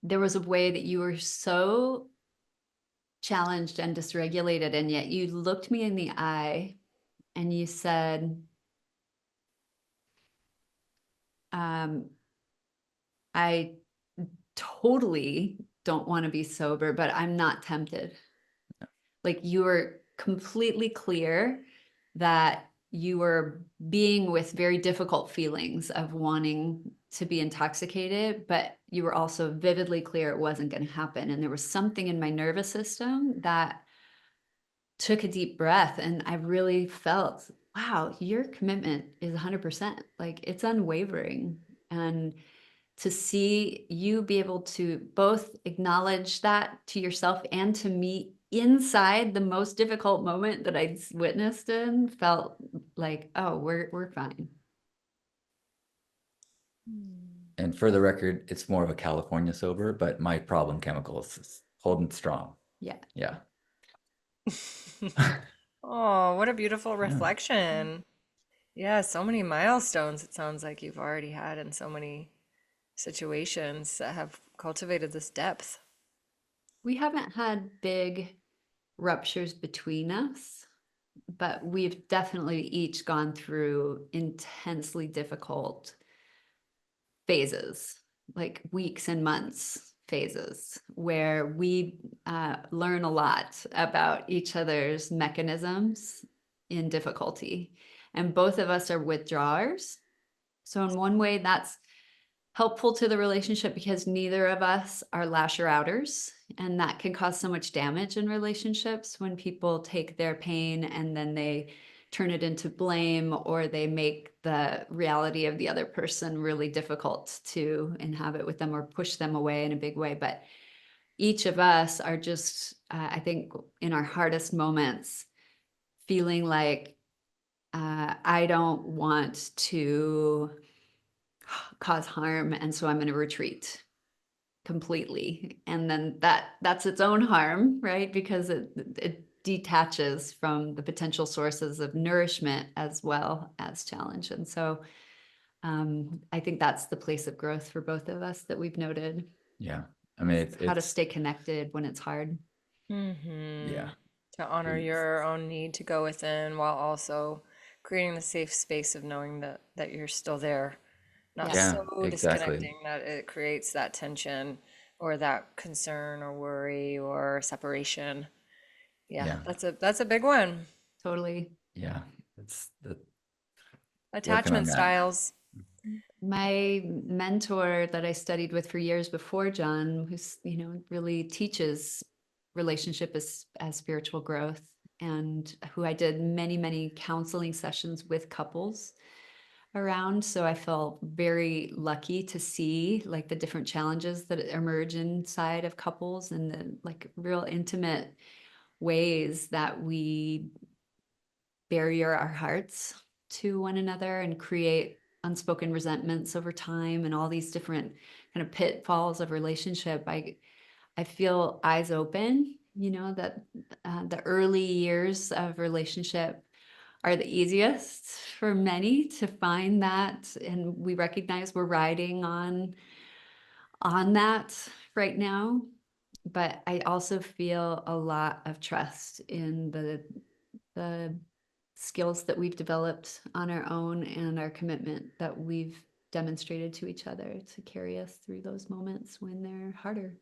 there was a way that you were so challenged and dysregulated, and yet you looked me in the eye and you said, I totally don't want to be sober, but I'm not tempted. Like you were completely clear that you were being with very difficult feelings of wanting to be intoxicated, but you were also vividly clear it wasn't going to happen. And there was something in my nervous system that took a deep breath, and I really felt, wow, your commitment is 100%. Like it's unwavering. And to see you be able to both acknowledge that to yourself and to me inside the most difficult moment that I'd witnessed in felt like, oh, we're fine. And for the record, it's more of a California sober, but my problem chemicals is holding strong. Yeah. Yeah. Oh, what a beautiful Yeah. reflection. Yeah, so many milestones it sounds like you've already had in so many situations that have cultivated this depth. We haven't had big ruptures between us, but we've definitely each gone through intensely difficult phases, like weeks and months phases, where we learn a lot about each other's mechanisms in difficulty. And both of us are withdrawers. So in one way, that's helpful to the relationship because neither of us are lasher outers. And that can cause so much damage in relationships when people take their pain and then they turn it into blame, or they make the reality of the other person really difficult to inhabit with them or push them away in a big way. But each of us are just, I think, in our hardest moments, feeling like I don't want to cause harm, and so I'm going to retreat completely. And then that's its own harm, right? Because it detaches from the potential sources of nourishment as well as challenge. And so I think that's the place of growth for both of us that we've noted. Yeah. I mean, How to it's stay connected when it's hard. yeah. To honor It's- your own need to go within while also creating the safe space of knowing that you're still there, not Yeah. Yeah, so exactly. disconnecting that it creates that tension or that concern or worry or separation. Yeah, Yeah. that's a big one. Totally. Yeah. It's the working on Attachment that. styles. My mentor that I studied with for years before John, who's, really teaches relationship as spiritual growth, and who I did many, many counseling sessions with couples around. So I felt very lucky to see like the different challenges that emerge inside of couples and the like real intimate ways that we barrier our hearts to one another and create unspoken resentments over time and all these different kind of pitfalls of relationship. I feel eyes open, that the early years of relationship are the easiest for many to find that, and we recognize we're riding on that right now. But I also feel a lot of trust in the skills that we've developed on our own and our commitment that we've demonstrated to each other to carry us through those moments when they're harder.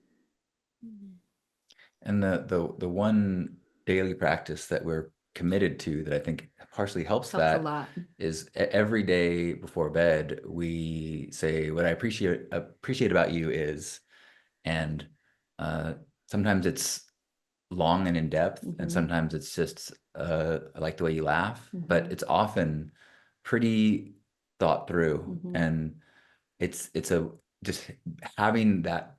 And the one daily practice that we're committed to that I think partially helps Helps a that lot. is every day before bed, we say, what I appreciate about you is, and uh, sometimes it's long and in depth, and sometimes it's just I like the way you laugh, but it's often pretty thought through, and it's a just having that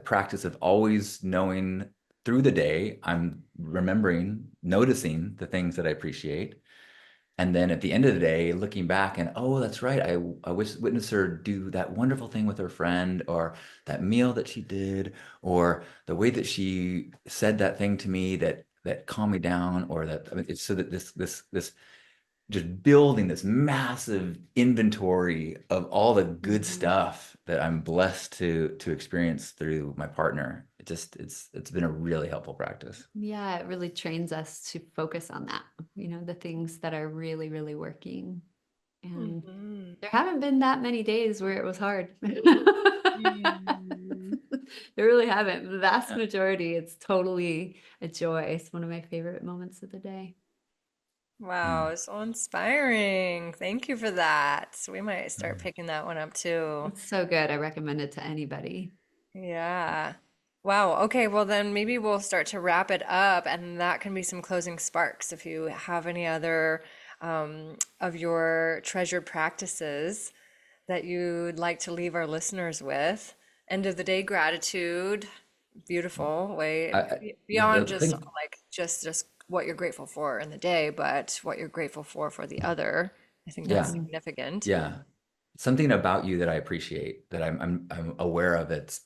practice of always knowing through the day, I'm remembering, noticing the things that I appreciate. And then at the end of the day, looking back and, oh, that's right. I witnessed her do that wonderful thing with her friend, or that meal that she did, or the way that she said that thing to me that calmed me down, or that, I mean, it's so that this just building this massive inventory of all the good stuff that I'm blessed to experience through my partner. It's been a really helpful practice. Yeah, it really trains us to focus on that, the things that are really, really working. And there haven't been that many days where it was hard. There really haven't. The vast majority, it's totally a joy. It's one of my favorite moments of the day. Wow, so inspiring. Thank you for that. So we might start picking that one up too. It's so good. I recommend it to anybody. Yeah. Wow. Okay. Well, then maybe we'll start to wrap it up, and that can be some closing sparks. If you have any other of your treasured practices that you'd like to leave our listeners with. End of the day gratitude. Beautiful way The beyond just thing, like just what you're grateful for in the day, but what you're grateful for the other. I think that's yeah, significant. yeah. Something about you that I appreciate, that I'm aware of, it's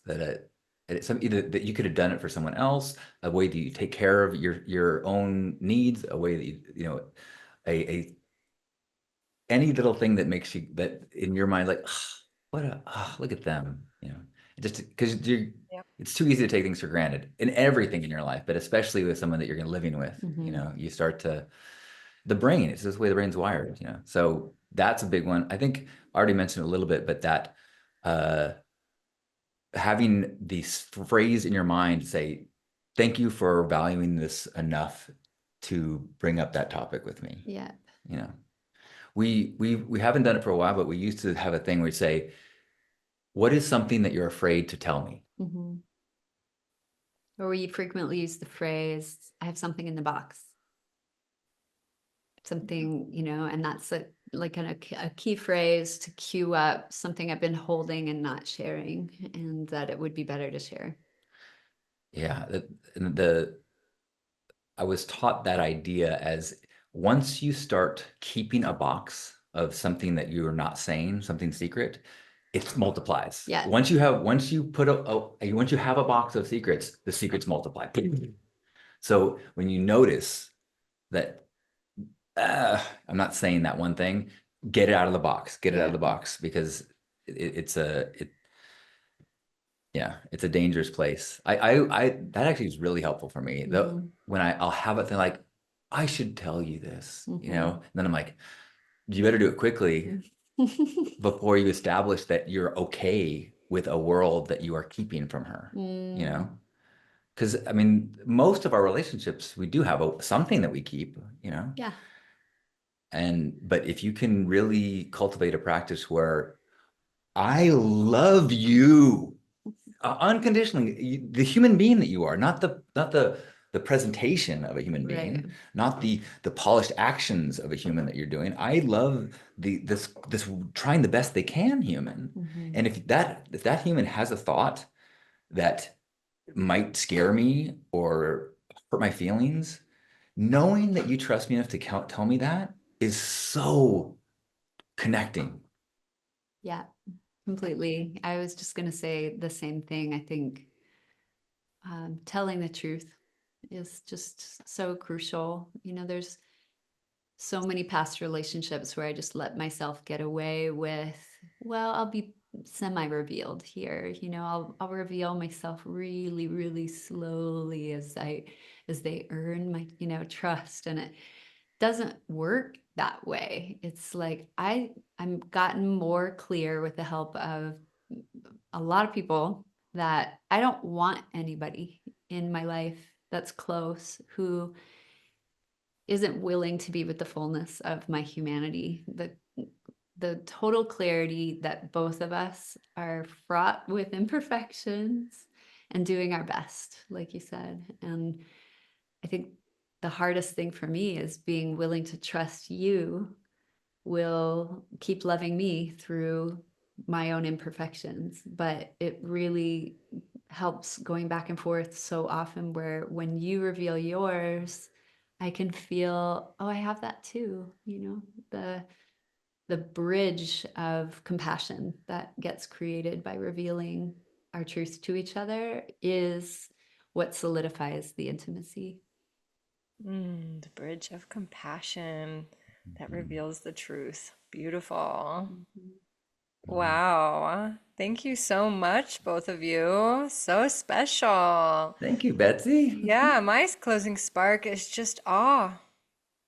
some either that you could have done it for someone else, a way that you take care of your own needs, a way that a any little thing that makes you, that in your mind, like, look at them, just because Yep. it's too easy to take things for granted in everything in your life, but especially with someone that you're living with. You start to, the brain, it's just the way the brain's wired, so that's a big one. I think I already mentioned a little bit, but that uh having the phrase in your mind say, thank you for valuing this enough to bring up that topic with me. Yeah. you know we haven't done it for a while, but we used to have a thing where we say, what is something that you're afraid to tell me? Mhm. Or we frequently use the phrase, I have something in the box. Something, and that's a key phrase to cue up something I've been holding and not sharing, and that it would be better to share. Yeah, I was taught that idea as once you start keeping a box of something that you're not saying, something secret, it multiplies. Yeah. Once you have a box of secrets, the secrets multiply. So when you notice that I'm not saying that one thing, get it out of the box. Get it out of the box, because it's a dangerous place. I that actually is really helpful for me. Though when I'll have a thing like, I should tell you this, and then I'm like, you better do it quickly before you establish that you're okay with a world that you are keeping from her, Because I mean, most of our relationships, we do have something that we keep, Yeah. But if you can really cultivate a practice where I love you unconditionally, the human being that you are, not the presentation of a human being, Right. not the polished actions of a human that you're doing. I love this trying the best they can human. And if that human has a thought that might scare me or hurt my feelings, knowing that you trust me enough to tell me that is so connecting. Yeah, completely. I was just going to say the same thing. I think telling the truth is just so crucial. There's so many past relationships where I just let myself get away with, well, I'll be semi-revealed here. I'll reveal myself really, really slowly as they earn my, trust. And it doesn't work that way. It's like I'm gotten more clear with the help of a lot of people that I don't want anybody in my life that's close who isn't willing to be with the fullness of my humanity. The total clarity that both of us are fraught with imperfections and doing our best, like you said. And I think the hardest thing for me is being willing to trust you will keep loving me through my own imperfections. But it really helps going back and forth so often where when you reveal yours, I can feel, oh, I have that too, the bridge of compassion that gets created by revealing our truth to each other is what solidifies the intimacy. The bridge of compassion that reveals the truth. Beautiful. Wow. Thank you so much, both of you. So special. Thank you, Betsy. Yeah, my closing spark is just awe.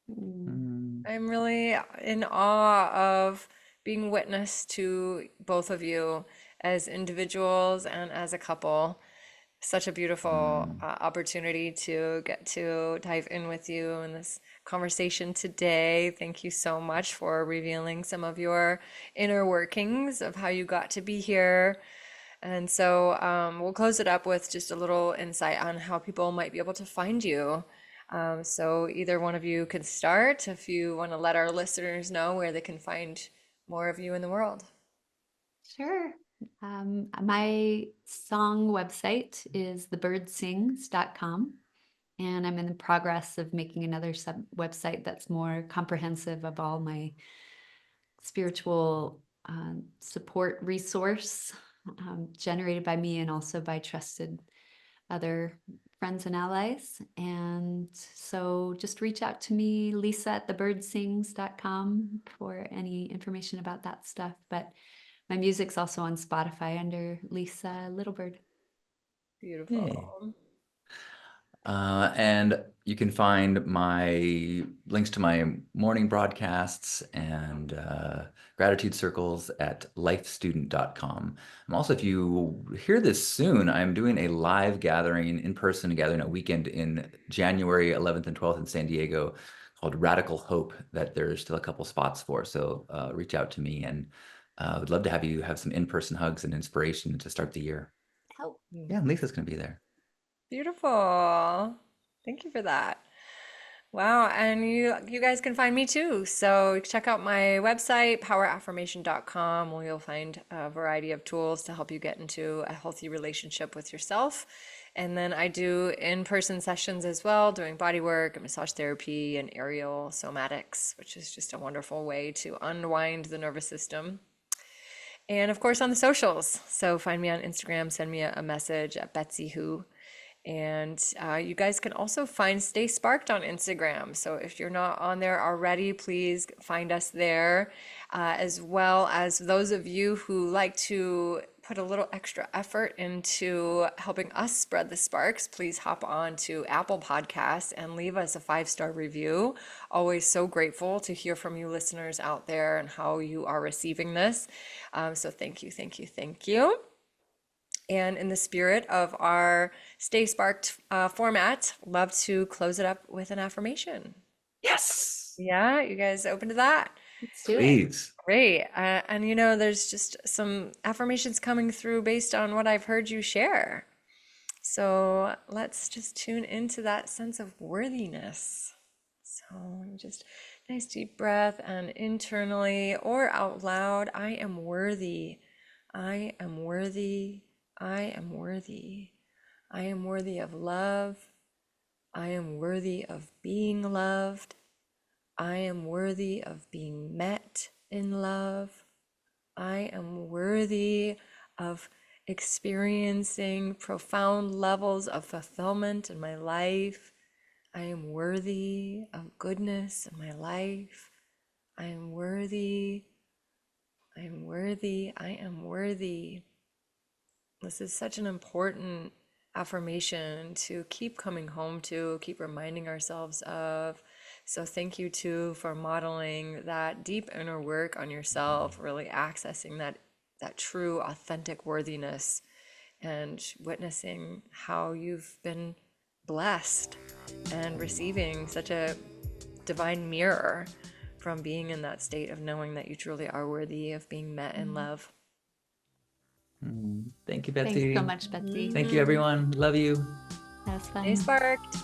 Mm. I'm really in awe of being witness to both of you as individuals and as a couple. Such a beautiful opportunity to get to dive in with you in this conversation today. Thank you so much for revealing some of your inner workings of how you got to be here. And so we'll close it up with just a little insight on how people might be able to find you. So either one of you can start if you want to let our listeners know where they can find more of you in the world. Sure. My song website is thebirdsings.com, and I'm in the progress of making another website that's more comprehensive of all my spiritual support resource generated by me and also by trusted other friends and allies. And so just reach out to me, Lisa at thebirdsings.com, for any information about that stuff. But my music's also on Spotify under Lisa Littlebird. Beautiful. Yay. And you can find my links to my morning broadcasts and gratitude circles at lifestudent.com. I'm also, if you hear this soon, I'm doing a live gathering, in-person gathering, a weekend in January 11th and 12th in San Diego called Radical Hope that there's still a couple spots for. So reach out to me, and would love to have you have some in-person hugs and inspiration to start the year. Help. Yeah, and Lisa's going to be there. Beautiful. Thank you for that. Wow, and you guys can find me too. So check out my website, poweraffirmation.com, where you'll find a variety of tools to help you get into a healthy relationship with yourself. And then I do in-person sessions as well, doing body work and massage therapy and aerial somatics, which is just a wonderful way to unwind the nervous system. And of course on the socials. So find me on Instagram, send me a message at Betsy Who. And you guys can also find Stay Sparked on Instagram. So if you're not on there already, please find us there, as well as those of you who like to put a little extra effort into helping us spread the sparks. Please hop on to Apple Podcasts and leave us a 5-star review. Always so grateful to hear from you listeners out there and how you are receiving this. So thank you, thank you, thank you. And in the spirit of our Stay Sparked format, love to close it up with an affirmation. Yes. Yeah, you guys open to that? Let's do it. Please. Great. And there's just some affirmations coming through based on what I've heard you share. So let's just tune into that sense of worthiness. So just nice deep breath, and internally or out loud, I am worthy. I am worthy. I am worthy. I am worthy of love. I am worthy of being loved. I am worthy of being met in love. I am worthy of experiencing profound levels of fulfillment in my life. I am worthy of goodness in my life. I am worthy. I am worthy. I am worthy. This is such an important affirmation to keep coming home to, keep reminding ourselves of. So thank you too for modeling that deep inner work on yourself, really accessing that true authentic worthiness and witnessing how you've been blessed and receiving such a divine mirror from being in that state of knowing that you truly are worthy of being met in love. Thank you, Betsy. Thanks so much, Betsy. Thank you, everyone. Love you. That was fun. Stay sparked.